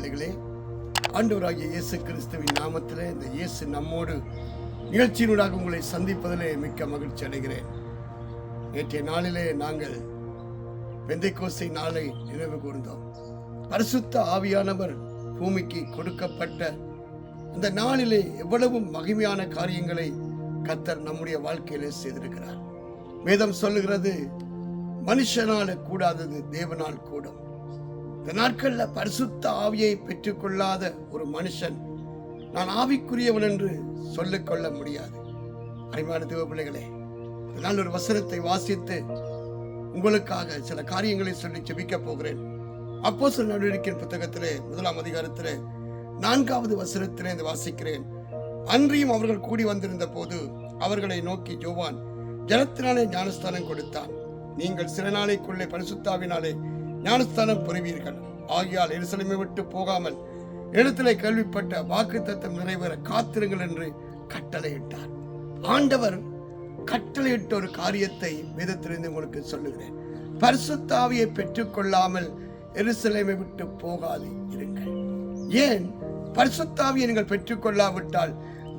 பிள்ளைகளே, ஆண்டவராகிய இயேசு கிறிஸ்துவின் நாமத்திலே இந்த இயேசு நம்மோடு நிகழ்ச்சியினூடாக உங்களை சந்திப்பதிலே மிக்க மகிழ்ச்சி அடைகிறேன். நேற்றைய நாளிலே நாங்கள் பெந்தைக்கோஸ்தை நாளை நினைவு கூர்ந்தோம். பரிசுத்த ஆவியானவர் பூமிக்கு கொடுக்கப்பட்ட அந்த நாளிலே எவ்வளவு மகிமையான காரியங்களை கர்த்தர் நம்முடைய வாழ்க்கையிலே செய்திருக்கிறார். வேதம் சொல்லுகிறது, மனுஷனால கூடாதது தேவனால் கூடும். இந்த நாட்கள்ல பரிசுத்த ஆவியை பெற்றுக்கொள்ளாத ஒரு மனுஷன் நான் ஆவிக்குரியவன் என்று சொல்லிக்கொள்ள முடியாது. அருமையான தேவ பிள்ளைகளே, இதனால் ஒரு வசனத்தை வாசித்து உங்களுக்காக சில காரியங்களை சொல்லி ஜெபிக்க போகிறேன். அப்போஸ்தலர் நடவடிக்கையின் புத்தகத்திலே 1ஆம் அதிகாரத்திலே 4வது வசனத்திலே வாசிக்கிறேன். அன்றியும் அவர்கள் கூடி வந்திருந்த போது அவர்களை நோக்கி யோவான் ஜலத்தினாலே ஞானஸ்தானம் கொடுத்தான். நீங்கள் சில நாளைக்குள்ளே பரிசுத்தாவினாலே ஞானஸ்தானம் பெறுவீர்கள். ஆகியால் எருசலேமை விட்டு போகாமல் இடத்திலே கேள்விப்பட்ட வாக்குத்தத்தம் நிறைவேற காத்திருங்கள் என்று கட்டளையிட்டார். ஆண்டவர் கட்டளையிட்ட ஒரு காரியத்தை வேதத்திலிருந்து உங்களுக்கு சொல்லுகிறேன். பரிசுத்த ஆவியை பெற்றுக்கொள்ளாமல் எருசலேமை விட்டு போகாது இருங்கள். ஏன்? பரிசுத்த ஆவியை நீங்கள் பெற்றுக்கொள்ளாவிட்டால்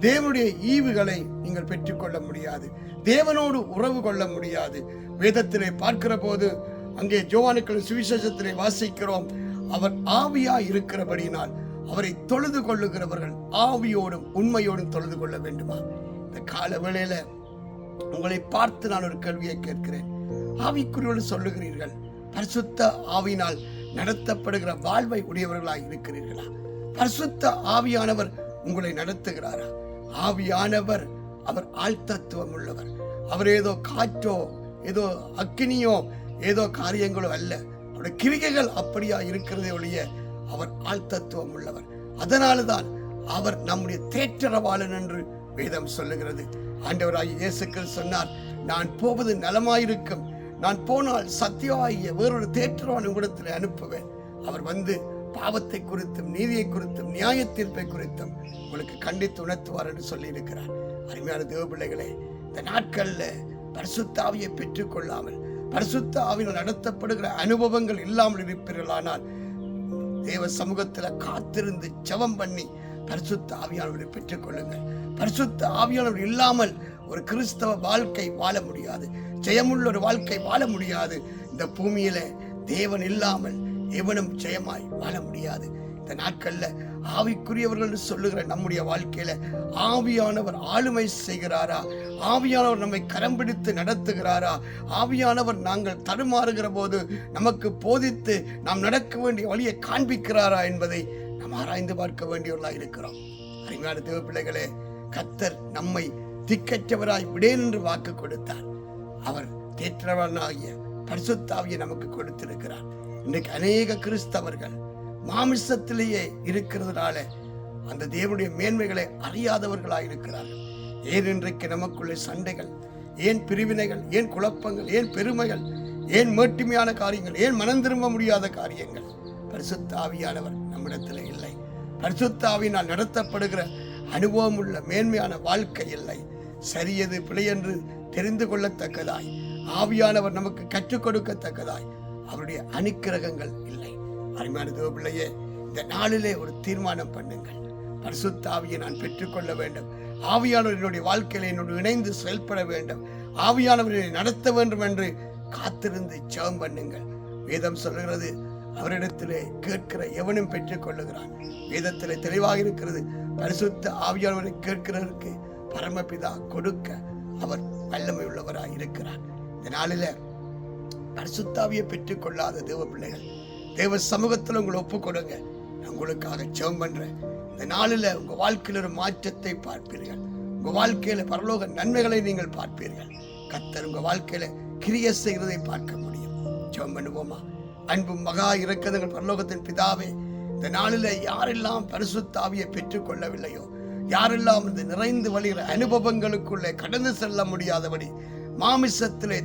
தேவனுடைய ஈவுகளை நீங்கள் பெற்றுக்கொள்ள முடியாது. தேவனோடு உறவு கொள்ள முடியாது. வேதத்திலே பார்க்கிற போது அங்கே யோவானுக்கு சுவிசேஷத்திலே வாசிக்கிறோம், அவர் ஆவியாய் இருக்கிறபடியினால் அவரை தொழுது கொள்ளுகிறவர்கள் ஆவியோடும் உண்மையோடும் தொழுது கொள்ள வேண்டுமா? இந்த கால வேளையில உங்களை பார்த்து நான் ஒரு கேள்வியை கேட்கிறேன். ஆவிக்குரியோடு சொல்லுகிறீர்கள், பரிசுத்த ஆவியினால் நடத்தப்படுகிற வாழ்வை உடையவர்களாய் இருக்கிறீர்களா? பரிசுத்த ஆவியானவர் உங்களை நடத்துகிறாரா? ஆவியானவர் அவர் ஆழ்த்தத்துவம் உள்ளவர். அவர் ஏதோ காற்றோ ஏதோ அக்கினியோ ஏதோ காரியங்களோ அல்ல. அவருடைய கிரிகைகள் அப்படியா இருக்கிறதே ஒழிய அவர் ஆழ்த்தத்துவம் உள்ளவர். அதனால்தான் அவர் நம்முடைய தேற்றரவாளன் என்று வேதம் சொல்லுகிறது. ஆண்டவராகிய இயேசு கிறிஸ்து சொன்னார், நான் போவது நலமாயிருக்கும், நான் போனால் சத்தியமாகிய வேறொரு தேற்றரவாளன் உங்களிடத்தில் அனுப்புவேன். அவர் வந்து பாவத்தை குறித்தும் நீதியை குறித்தும் நியாய தீர்ப்பை குறித்தும் உங்களுக்கு கண்டித்து உணர்த்துவார் என்று சொல்லி இருக்கிறார். அருமையான தேவ பிள்ளைகளே, இந்த நாட்கள்ல பரிசுத்த ஆவியை பெற்றுக் கொள்ளாமல் பரிசுத்த ஆவியினால் நடத்தப்படுகிற அனுபவங்கள் இல்லாமல் இருப்பீர்களானால் தேவ சமூகத்துல காத்திருந்து ஜெபம் பண்ணி பரிசுத்த ஆவியானவரை பெற்றுக் கொள்ளுங்கள். பரிசுத்த ஆவியானவர் இல்லாமல் ஒரு கிறிஸ்தவ வாழ்க்கை வாழ முடியாது. ஜெயமுள்ள ஒரு வாழ்க்கை வாழ முடியாது. இந்த பூமியில தேவன் இல்லாமல் எவனும் ஜெயமாய் வாழ முடியாது. இந்த நாட்கள்ல ஆவிக்குரியவர்கள் சொல்லுகிற நம்முடைய வாழ்க்கையில ஆவியானவர் ஆளுமை செய்கிறாரா? ஆவியானவர் நம்மை கரம் பிடித்து நடத்துகிறாரா? ஆவியானவர் நாங்கள் தடுமாறுகிற போது நமக்கு போதித்து நாம் நடக்க வேண்டிய வழியை காண்பிக்கிறாரா என்பதை நாம் ஆராய்ந்து பார்க்க வேண்டியவர்களாக இருக்கிறோம். அருமையான தேவ பிள்ளைகளே, கர்த்தர் நம்மை திக்கற்றவராய் விடேன் என்று வாக்கு கொடுத்தார். அவர் தேற்றவனாகிய பரிசுத்த ஆவியை நமக்கு கொடுத்திருக்கிறார். இன்றைக்கு அநேக கிறிஸ்தவர்கள் மாமிசத்திலேயே இருக்கிறதுனால அந்த தேவனுடைய மேன்மைகளை அறியாதவர்களாய் இருக்கிறார்கள். ஏன் இன்றைக்கு நமக்குள்ளே சண்டைகள், ஏன் பிரிவினைகள், ஏன் குழப்பங்கள், ஏன் பெருமைகள், ஏன் மேட்டுமையான காரியங்கள், ஏன் மனம் திரும்ப முடியாத காரியங்கள்? பரிசுத்த ஆவியானவர் நம்மிடத்தில் இல்லை. பரிசுத்த ஆவியினால் நடத்தப்படுகிற அனுபவம் உள்ள மேன்மையான வாழ்க்கை இல்லை. சரியது பிழையென்று தெரிந்து கொள்ளத்தக்கதாய் ஆவியானவர் நமக்கு கற்றுக் கொடுக்கத்தக்கதாய் அவருடைய அனுக்கிரகங்கள் இல்லை. அருமையான தேவ பிள்ளையே, இந்த நாளிலே ஒரு தீர்மானம் பண்ணுங்கள். பரிசுத்த ஆவியை நான் பெற்றுக்கொள்ள வேண்டும். ஆவியானவர் என்னுடைய வாழ்க்கையில என்னோடு இணைந்து செயல்பட வேண்டும். ஆவியானவரை நடத்த வேண்டும் என்று காத்திருந்து ஜெபம் பண்ணுங்கள். வேதம் சொல்லுகிறது, அவரிடத்திலே கேட்கிற எவனும் பெற்றுக் கொள்ளுகிறான். வேதத்திலே தெளிவாக இருக்கிறது, பரிசுத்த ஆவியானவரை கேட்கிறவருக்கு பரமபிதா கொடுக்க அவர் வல்லமை உள்ளவராய் இருக்கிறார். இந்த நாளில பரிசுத்த ஆவியை பெற்றுக் கொள்ளாத தேவ பிள்ளைகள் தேவ சமூகத்தில் உங்களை ஒப்பு கொடுங்க. நான் உங்களுக்காக ஜெபம் பண்றேன். இந்த நாளில உங்க வாழ்க்கையில் ஒரு மாற்றத்தை பார்ப்பீர்கள். உங்க வாழ்க்கையில பரலோக நன்மைகளை நீங்கள் பார்ப்பீர்கள். கர்த்தர் உங்க வாழ்க்கையில கிரியை செய்கிறதை பார்க்க முடியும். ஜெபம் பண்ணுவோமா? அன்பும் மகா இரக்கங்கள் பரலோகத்தின் பிதாவே, இந்த நாளில யாரெல்லாம் பரிசுத்த ஆவியை பெற்றுக் கொள்ளவில்லையோ, யாரெல்லாம் இந்த நிறைந்து வழிகிற அனுபவங்களுக்குள்ளே கடந்து செல்ல முடியாதபடி மாமிசத்திலே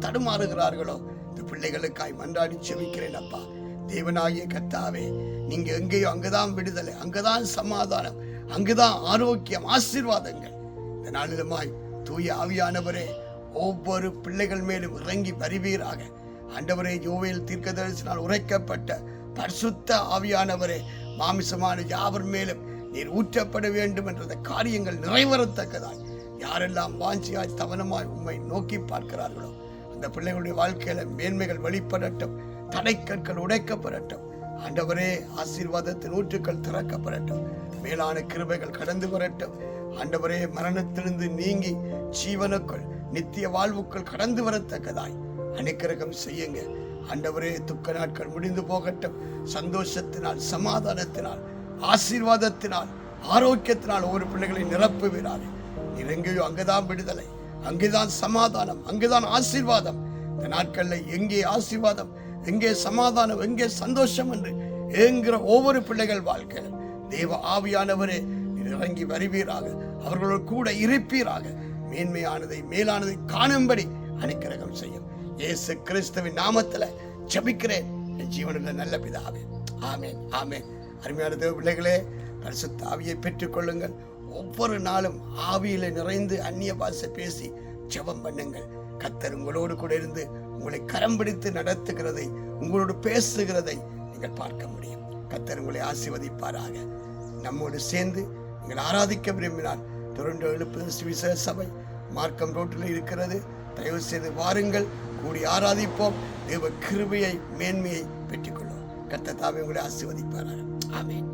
தடுமாறுகிறார்களோ, இந்த பிள்ளைகளுக்காய் மன்றாடி செபிக்கிறேன். அப்பா தேவனாகிய கர்த்தாவே, நீங்க எங்கேயோ அங்குதான் விடுதலை, அங்குதான் சமாதானம், அங்குதான் ஆரோக்கியம், ஆசீர்வாதங்கள். இந்த நாளிலுமாய் தூய ஆவியானவரே ஒவ்வொரு பிள்ளைகள் மேலும் இறங்கி வருவீராக. ஆண்டவரே, யோவேல் தீர்க்கதரிசினால் உரைக்கப்பட்ட பரிசுத்த ஆவியானவரே மாமிசமான யாவர் மேலும் நீர் ஊற்றப்பட வேண்டும் என்ற காரியங்கள் நிறைவேறத்தக்கதாய் யாரெல்லாம் வாஞ்சியாய் தவனமாய் உம்மை நோக்கி பார்க்கிறார்களோ அந்த பிள்ளைகளுடைய வாழ்க்கையில மேன்மைகள் வெளிப்படட்டும், தடைக்கற்கள் உடைக்கப்படட்டும். ஆண்டவரே, ஆசீர்வாதத்தின் ஊற்றுக்கள் திறக்கப்படட்டும், மேலான கிருபைகள் கடந்து வரட்டும். ஆண்டவரே, மரணத்திலிருந்து நீங்கி ஜீவனுக்குள் நித்திய வாழ்வுக்குள் கடந்து வரத்தக்கதாய் அனுக்கிரகம் செய்யுங்க. ஆண்டவரே, துக்க நாட்கள் முடிந்து போகட்டும். சந்தோஷத்தினால், சமாதானத்தினால், ஆசீர்வாதத்தினால், ஆரோக்கியத்தினால் ஒவ்வொரு பிள்ளைகளை நிரப்புவீராக. எங்கேயோ அங்குதான் விடுதலை, அங்கேதான் சமாதானம், அங்கேதான் ஆசீர்வாதம். இந்த நாட்களில் எங்கே ஆசீர்வாதம், எங்கே சமாதானம், எங்கே சந்தோஷம் என்று ஏங்குகிற ஒவ்வொரு பிள்ளைகள் வாழ்க்கையில் தேவ ஆவியானவரே இறங்கி வருவீராக. அவர்களோடு கூட இருப்பீராக. மேன்மையானதை மேலானதை காணும்படி அனுக்கிரகம் செய்யும். இயேசு கிறிஸ்துவின் நாமத்தில் ஜெபிக்கிறேன் என் ஜீவனுள்ள நல்ல பிதாவே, ஆமேன், ஆமேன். அருமையான தேவ பிள்ளைகளே, பரிசுத்த ஆவியை பெற்றுக் கொள்ளுங்கள். ஒவ்வொரு நாளும் ஆவியில நிறைந்து அந்நிய பாஷை பேசி ஜெபம் பண்ணுங்கள். கர்த்தர் உங்களோடு கூட இருந்து உங்களை கரம் பிடித்து நடத்துகிறதை, உங்களோடு பேசுகிறதை நீங்கள் பார்க்க முடியும். கர்த்தர் உங்களை ஆசீர்வதிப்பாராக. நம்மோடு சேர்ந்து நீங்கள் ஆராதிக்க விரும்பினால் டொரண்டோ எழுப்புதல் சுவிசேஷ சபை மார்க்கம் ரோட்டில் இருக்கிறது. தயவு செய்து வாருங்கள், கூடி ஆராதிப்போம். தேவ கிருபையை மேன்மையை பெற்றுக்கொள்வோம். கர்த்தர் தாமே உங்களை ஆசீர்வதிப்பாராக. ஆமென்.